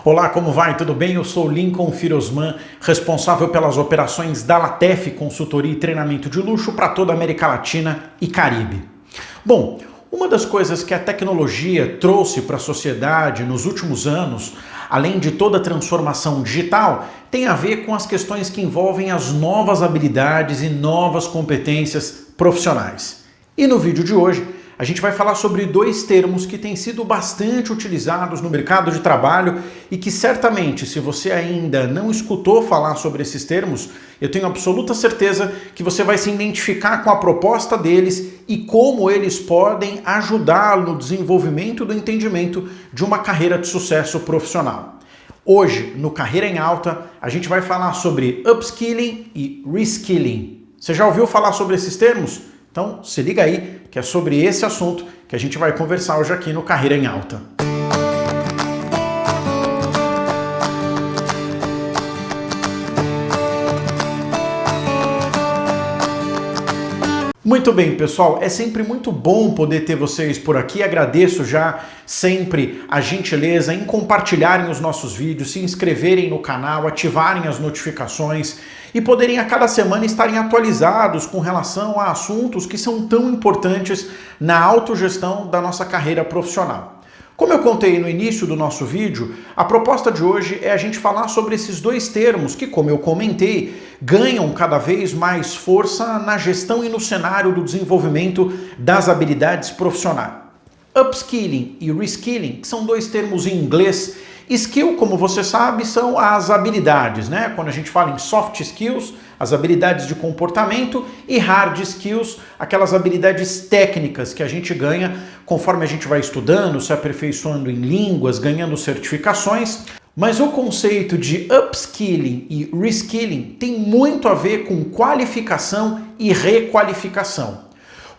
Olá, como vai? Tudo bem? Eu sou Lincoln Firosman, responsável pelas operações da Latef Consultoria e Treinamento de Luxo para toda a América Latina e Caribe. Bom, uma das coisas que a tecnologia trouxe para a sociedade nos últimos anos, além de toda a transformação digital, tem a ver com as questões que envolvem as novas habilidades e novas competências profissionais. E no vídeo de hoje, a gente vai falar sobre dois termos que têm sido bastante utilizados no mercado de trabalho e que certamente, se você ainda não escutou falar sobre esses termos, eu tenho absoluta certeza que você vai se identificar com a proposta deles e como eles podem ajudá-lo no desenvolvimento do entendimento de uma carreira de sucesso profissional. Hoje, no Carreira em Alta, a gente vai falar sobre upskilling e reskilling. Você já ouviu falar sobre esses termos? Então, se liga aí, que é sobre esse assunto que a gente vai conversar hoje aqui no Carreira em Alta. Muito bem, pessoal, é sempre muito bom poder ter vocês por aqui. Agradeço já sempre a gentileza em compartilharem os nossos vídeos, se inscreverem no canal, ativarem as notificações e poderem a cada semana estarem atualizados com relação a assuntos que são tão importantes na autogestão da nossa carreira profissional. Como eu contei no início do nosso vídeo, a proposta de hoje é a gente falar sobre esses dois termos que, como eu comentei, ganham cada vez mais força na gestão e no cenário do desenvolvimento das habilidades profissionais. Upskilling e reskilling, que são dois termos em inglês. Skill, como você sabe, são as habilidades, né? Quando a gente fala em soft skills, as habilidades de comportamento, e hard skills, aquelas habilidades técnicas que a gente ganha conforme a gente vai estudando, se aperfeiçoando em línguas, ganhando certificações. Mas o conceito de upskilling e reskilling tem muito a ver com qualificação e requalificação.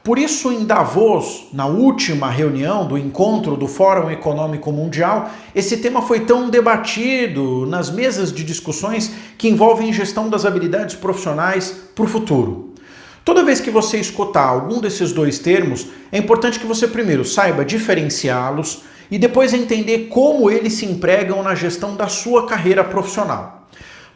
Por isso, em Davos, na última reunião do encontro do Fórum Econômico Mundial, esse tema foi tão debatido nas mesas de discussões que envolvem gestão das habilidades profissionais para o futuro. Toda vez que você escutar algum desses dois termos, é importante que você primeiro saiba diferenciá-los e depois entender como eles se empregam na gestão da sua carreira profissional.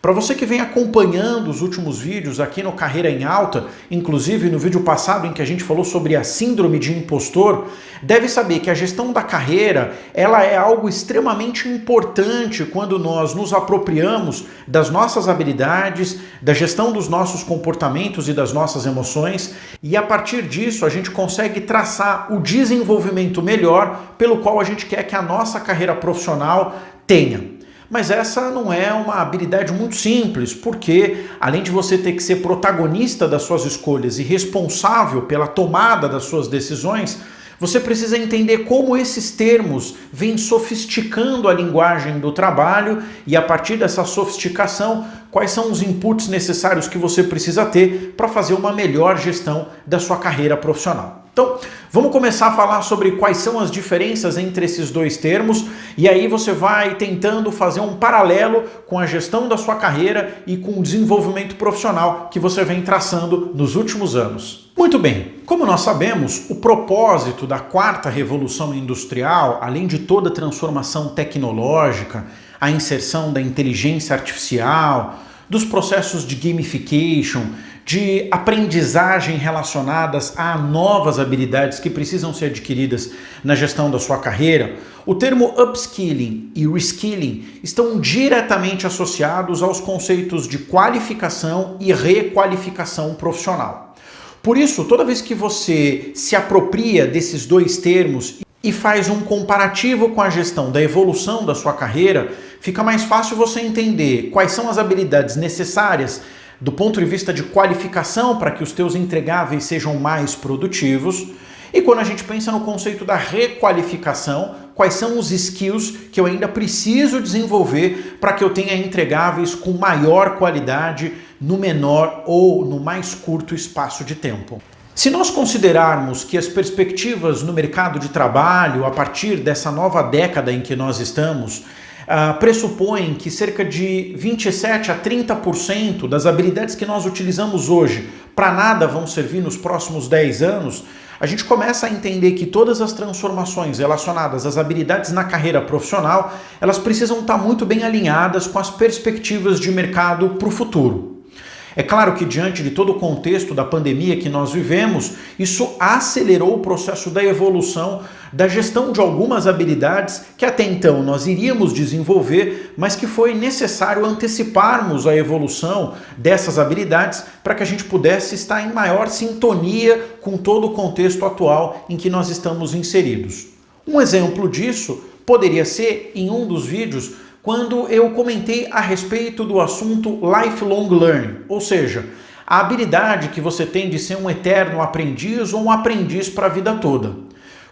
Para você que vem acompanhando os últimos vídeos aqui no Carreira em Alta, inclusive no vídeo passado em que a gente falou sobre a síndrome de impostor, deve saber que a gestão da carreira ela é algo extremamente importante quando nós nos apropriamos das nossas habilidades, da gestão dos nossos comportamentos e das nossas emoções, e a partir disso a gente consegue traçar o desenvolvimento melhor pelo qual a gente quer que a nossa carreira profissional tenha. Mas essa não é uma habilidade muito simples, porque além de você ter que ser protagonista das suas escolhas e responsável pela tomada das suas decisões, você precisa entender como esses termos vêm sofisticando a linguagem do trabalho e a partir dessa sofisticação, quais são os inputs necessários que você precisa ter para fazer uma melhor gestão da sua carreira profissional. Então, vamos começar a falar sobre quais são as diferenças entre esses dois termos e aí você vai tentando fazer um paralelo com a gestão da sua carreira e com o desenvolvimento profissional que você vem traçando nos últimos anos. Muito bem, como nós sabemos, o propósito da quarta revolução industrial, além de toda a transformação tecnológica, a inserção da inteligência artificial, dos processos de gamification, de aprendizagem relacionadas a novas habilidades que precisam ser adquiridas na gestão da sua carreira, o termo upskilling e reskilling estão diretamente associados aos conceitos de qualificação e requalificação profissional. Por isso, toda vez que você se apropria desses dois termos e faz um comparativo com a gestão da evolução da sua carreira, fica mais fácil você entender quais são as habilidades necessárias do ponto de vista de qualificação para que os teus entregáveis sejam mais produtivos. E quando a gente pensa no conceito da requalificação, quais são os skills que eu ainda preciso desenvolver para que eu tenha entregáveis com maior qualidade no menor ou no mais curto espaço de tempo. Se nós considerarmos que as perspectivas no mercado de trabalho, a partir dessa nova década em que nós estamos, pressupõem que cerca de 27 a 30% das habilidades que nós utilizamos hoje para nada vão servir nos próximos 10 anos, a gente começa a entender que todas as transformações relacionadas às habilidades na carreira profissional, elas precisam estar muito bem alinhadas com as perspectivas de mercado para o futuro. É claro que diante de todo o contexto da pandemia que nós vivemos, isso acelerou o processo da evolução da gestão de algumas habilidades que até então nós iríamos desenvolver, mas que foi necessário anteciparmos a evolução dessas habilidades para que a gente pudesse estar em maior sintonia com todo o contexto atual em que nós estamos inseridos. Um exemplo disso poderia ser em um dos vídeos quando eu comentei a respeito do assunto lifelong learning, ou seja, a habilidade que você tem de ser um eterno aprendiz ou um aprendiz para a vida toda.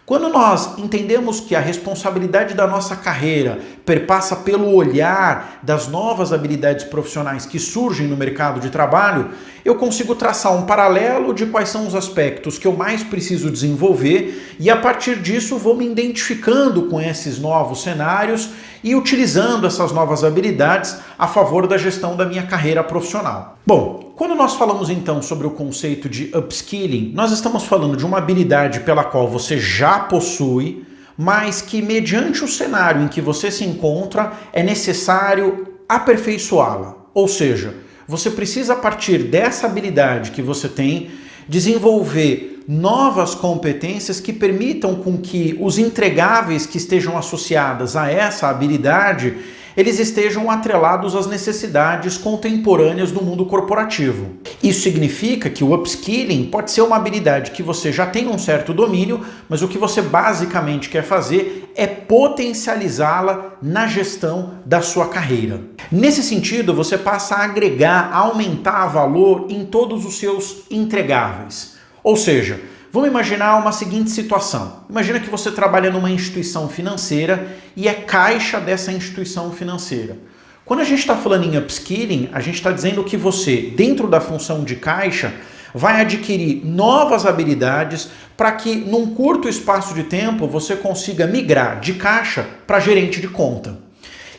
Quando nós entendemos que a responsabilidade da nossa carreira perpassa pelo olhar das novas habilidades profissionais que surgem no mercado de trabalho, eu consigo traçar um paralelo de quais são os aspectos que eu mais preciso desenvolver e a partir disso vou me identificando com esses novos cenários e utilizando essas novas habilidades a favor da gestão da minha carreira profissional. Bom, quando nós falamos então sobre o conceito de upskilling, nós estamos falando de uma habilidade pela qual você já possui, mas que mediante o cenário em que você se encontra é necessário aperfeiçoá-la. Ou seja, você precisa a partir dessa habilidade que você tem desenvolver novas competências que permitam com que os entregáveis que estejam associadas a essa habilidade eles estejam atrelados às necessidades contemporâneas do mundo corporativo. Isso significa que o upskilling pode ser uma habilidade que você já tem um certo domínio, mas o que você basicamente quer fazer é potencializá-la na gestão da sua carreira. Nesse sentido, você passa a agregar, a aumentar valor em todos os seus entregáveis. Ou seja, vamos imaginar uma seguinte situação. Imagina que você trabalha numa instituição financeira e é caixa dessa instituição financeira. Quando a gente está falando em upskilling, a gente está dizendo que você, dentro da função de caixa, vai adquirir novas habilidades para que, num curto espaço de tempo, você consiga migrar de caixa para gerente de conta.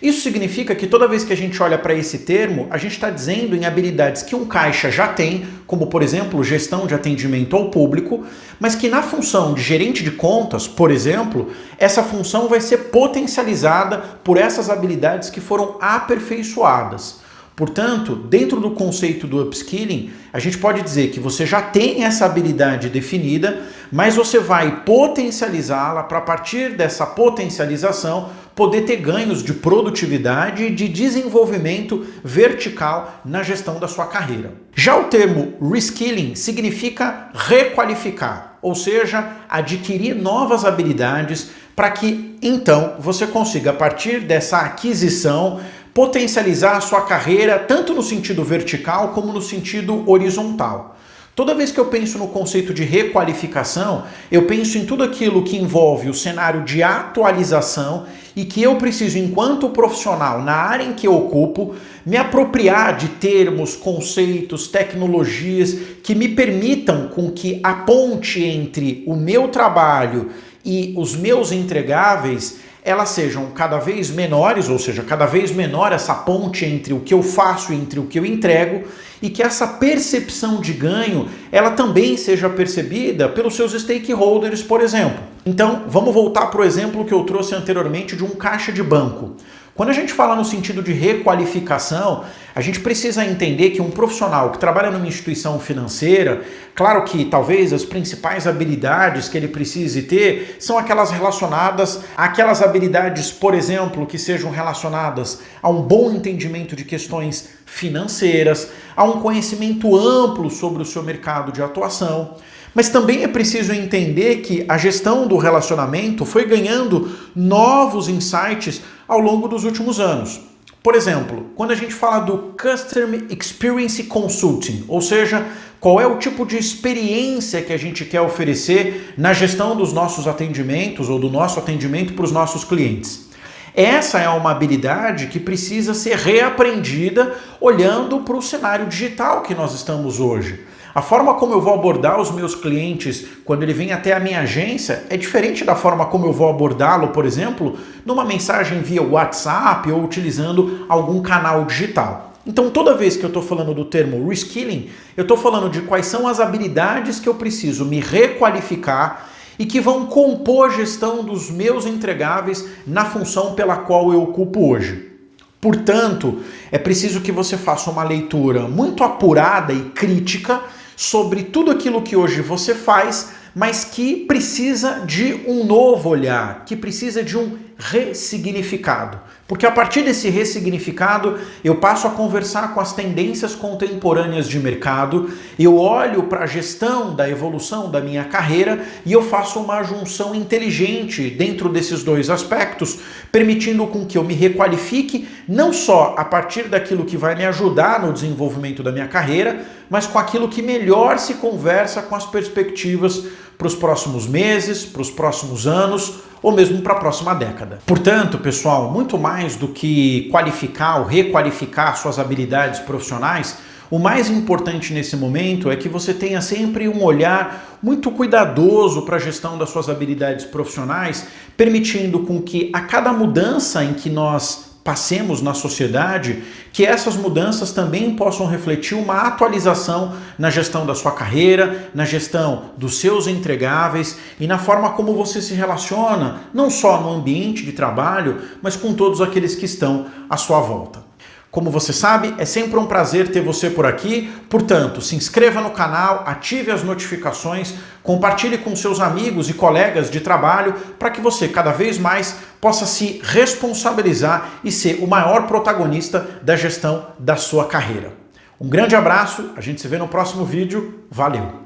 Isso significa que toda vez que a gente olha para esse termo, a gente está dizendo em habilidades que um caixa já tem, como por exemplo, gestão de atendimento ao público, mas que na função de gerente de contas, por exemplo, essa função vai ser potencializada por essas habilidades que foram aperfeiçoadas. Portanto, dentro do conceito do upskilling, a gente pode dizer que você já tem essa habilidade definida, mas você vai potencializá-la para, a partir dessa potencialização, poder ter ganhos de produtividade e de desenvolvimento vertical na gestão da sua carreira. Já o termo reskilling significa requalificar, ou seja, adquirir novas habilidades para que, então, você consiga, a partir dessa aquisição, potencializar a sua carreira tanto no sentido vertical como no sentido horizontal. Toda vez que eu penso no conceito de requalificação, eu penso em tudo aquilo que envolve o cenário de atualização e que eu preciso, enquanto profissional, na área em que eu ocupo, me apropriar de termos, conceitos, tecnologias que me permitam com que a ponte entre o meu trabalho e os meus entregáveis elas sejam cada vez menores, ou seja, cada vez menor essa ponte entre o que eu faço e entre o que eu entrego, e que essa percepção de ganho, ela também seja percebida pelos seus stakeholders, por exemplo. Então, vamos voltar para o exemplo que eu trouxe anteriormente de um caixa de banco. Quando a gente fala no sentido de requalificação, a gente precisa entender que um profissional que trabalha numa instituição financeira, claro que talvez as principais habilidades que ele precise ter são aquelas relacionadas àquelas habilidades, por exemplo, que sejam relacionadas a um bom entendimento de questões financeiras, a um conhecimento amplo sobre o seu mercado de atuação. Mas também é preciso entender que a gestão do relacionamento foi ganhando novos insights ao longo dos últimos anos. Por exemplo, quando a gente fala do Customer Experience Consulting, ou seja, qual é o tipo de experiência que a gente quer oferecer na gestão dos nossos atendimentos ou do nosso atendimento para os nossos clientes. Essa é uma habilidade que precisa ser reaprendida olhando para o cenário digital que nós estamos hoje. A forma como eu vou abordar os meus clientes quando ele vem até a minha agência é diferente da forma como eu vou abordá-lo, por exemplo, numa mensagem via WhatsApp ou utilizando algum canal digital. Então toda vez que eu estou falando do termo reskilling, eu estou falando de quais são as habilidades que eu preciso me requalificar e que vão compor a gestão dos meus entregáveis na função pela qual eu ocupo hoje. Portanto, é preciso que você faça uma leitura muito apurada e crítica sobre tudo aquilo que hoje você faz, mas que precisa de um novo olhar, que precisa de um ressignificado. Porque a partir desse ressignificado, eu passo a conversar com as tendências contemporâneas de mercado, eu olho para a gestão da evolução da minha carreira e eu faço uma junção inteligente dentro desses dois aspectos, permitindo com que eu me requalifique não só a partir daquilo que vai me ajudar no desenvolvimento da minha carreira, mas com aquilo que melhor se conversa com as perspectivas para os próximos meses, para os próximos anos ou mesmo para a próxima década. Portanto, pessoal, muito mais do que qualificar ou requalificar suas habilidades profissionais, o mais importante nesse momento é que você tenha sempre um olhar muito cuidadoso para a gestão das suas habilidades profissionais, permitindo com que a cada mudança em que nós passemos na sociedade, que essas mudanças também possam refletir uma atualização na gestão da sua carreira, na gestão dos seus entregáveis e na forma como você se relaciona, não só no ambiente de trabalho, mas com todos aqueles que estão à sua volta. Como você sabe, é sempre um prazer ter você por aqui, portanto, se inscreva no canal, ative as notificações, compartilhe com seus amigos e colegas de trabalho para que você cada vez mais possa se responsabilizar e ser o maior protagonista da gestão da sua carreira. Um grande abraço, a gente se vê no próximo vídeo, valeu!